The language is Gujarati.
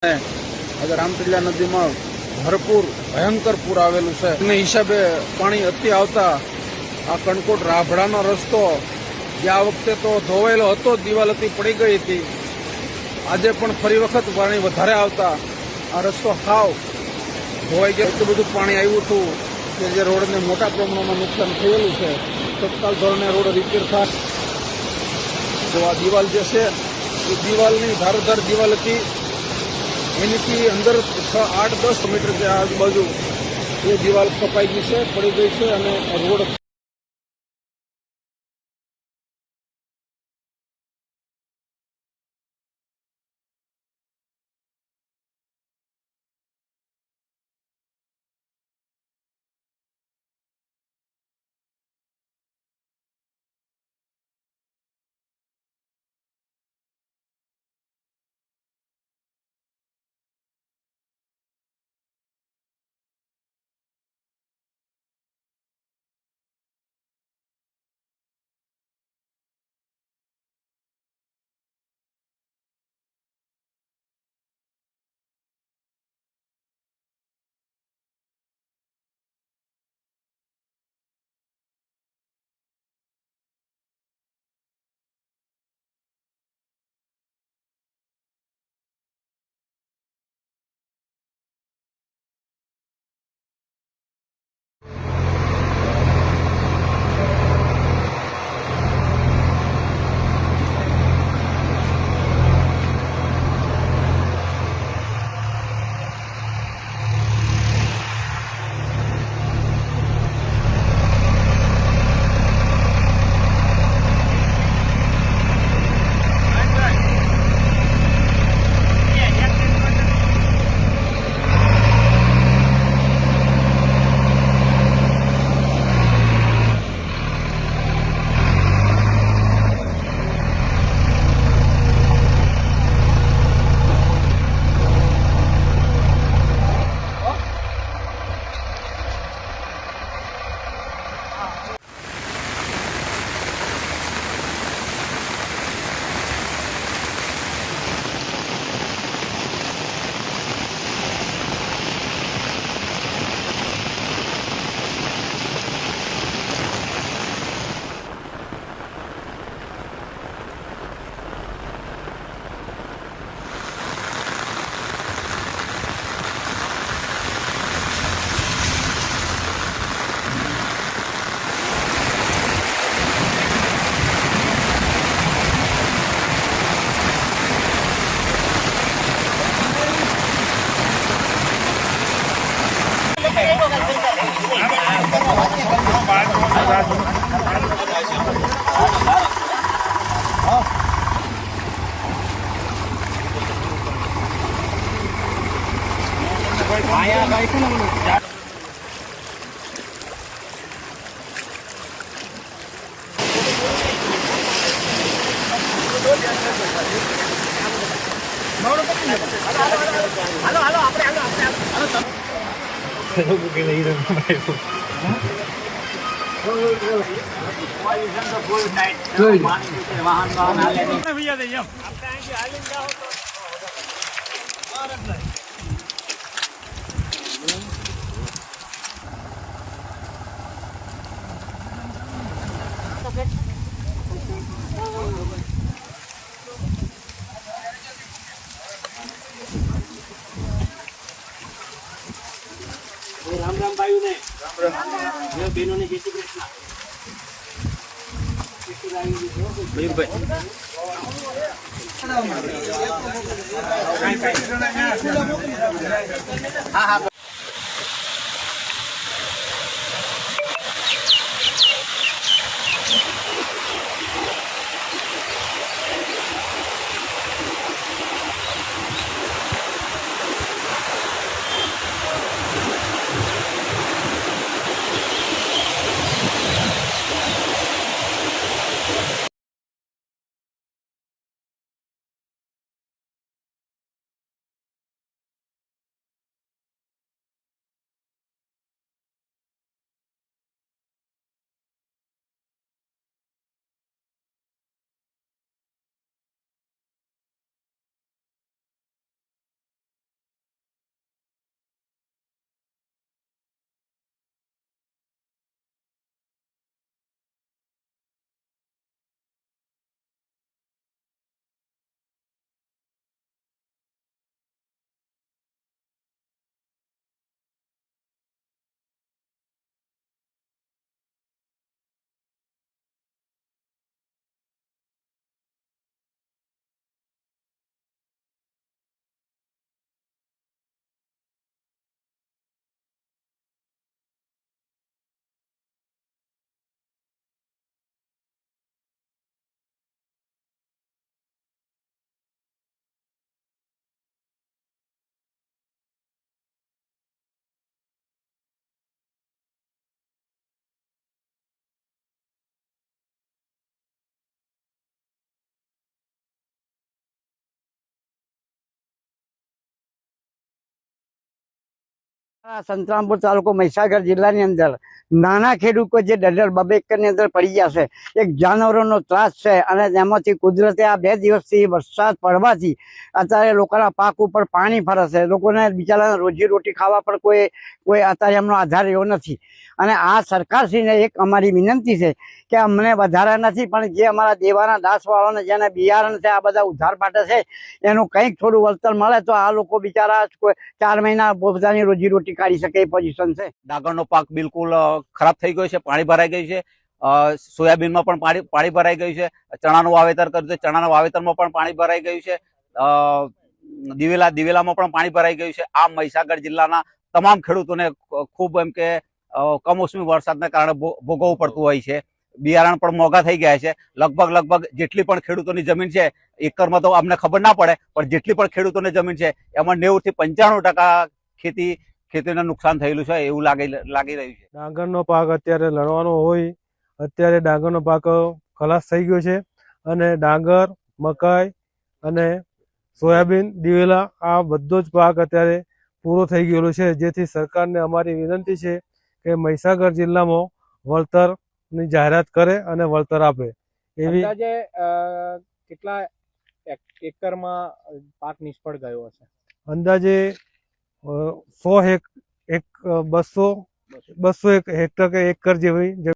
આજે રામટીલા નદીમાં ભરપૂર ભયંકર પૂર આવેલું છે એને હિસાબે પાણી અતિ આવતા આ કણકોટ રાભડાનો રસ્તો જે આ વખતે તો ધોવાયેલો હતો, દિવાલ હતી પડી ગઈ હતી, આજે પણ ફરી વખત પાણી વધારે આવતા આ રસ્તો હાવ ધોવાઈ ગયો. એટલું બધું પાણી આવ્યું હતું કે જે રોડને મોટા પ્રમાણમાં નુકસાન થયેલું છે. તત્કાલ ધોરણે રોડ રિપેર થાય. જો આ દિવાલ જે છે એ દિવાલની ધારોધાર દિવાલ હતી, એનીથી અંદર 8-10 મીટર જે આજુબાજુ એ દિવાલ કપાઈ ગઈ છે, પડી ગઈ છે અને રોડ રામ રામ ભાઈઓ ને રામ રામ બહેનો ને જય શ્રી કૃષ્ણ. હા. સંતરામપુર તાલુકો મહીસાગર જિલ્લાની અંદર નાના ખેડૂતો જે ડઢર બબે એકરની અંદર પડી ગયા છે, એક જાનવરોનો ત્રાસ છે અને તેમાંથી કુદરતે આ 2 દિવસથી વરસાદ પડવાથી અત્યારે લોકોના પાક ઉપર પાણી ફરે છે. લોકોને બિચારાને રોજીરોટી ખાવા પર કોઈ અત્યારે એમનો આધાર રહ્યો નથી. અને આ સરકારશ્રીને એક અમારી વિનંતી છે કે અમને વધારે નથી, પણ જે અમારા દેવાના દાસવાળાને જેને બિયારણ છે, આ બધા ઉધાર પાટે છે, એનું કંઈક થોડું વળતર મળે તો આ લોકો બિચારા 4 મહિના પોતાની રોજીરોટી કાઢી શકે એ પોઝિશન છે. ડાંગરનો પાક બિલકુલ ખરાબ થઈ ગયો છે, પાણી ભરાઈ ગયું છે. સોયાબીનમાં પણ પાણી ભરાઈ ગયું છે. ચણાનું વાવેતર કર્યું છે, ચણાના વાવેતરમાં પણ પાણી ભરાઈ ગયું છે. દિવેલામાં પણ પાણી ભરાઈ ગયું છે. આ મહીસાગર જિલ્લાના તમામ ખેડૂતોને ખૂબ એમ કે કમોસમી વરસાદના કારણે ભોગવવું પડતું હોય છે. બિયારણ પણ મોંઘા થઈ ગયા છે. લગભગ જેટલી પણ ખેડૂતોની જમીન છે, એકરમાં તો અમને ખબર ના પડે, પણ જેટલી પણ ખેડૂતોની જમીન છે એમાં 90 થી 95% ખેતીને નુકસાન થયેલું છે એવું લાગી રહ્યું છે. ડાંગરનો પાક અત્યારે લણવાનો હોય, અત્યારે ડાંગરનો પાક ખલાસ થઈ ગયો છે અને ડાંગર, મકાઈ અને સોયાબીન, દિવેલા આ બધો જ પાક અત્યારે પૂરો થઈ ગયેલો છે. જેથી સરકારને અમારી વિનંતી છે કે મહીસાગર જિલ્લામાં વળતરની જાહેરાત કરે અને વળતર આપે એવી. અંદાજે કેટલા એકરમાં પાક નિષ્ફળ ગયો હશે? અંદાજે 200 હેક્ટર કે એકર જેવી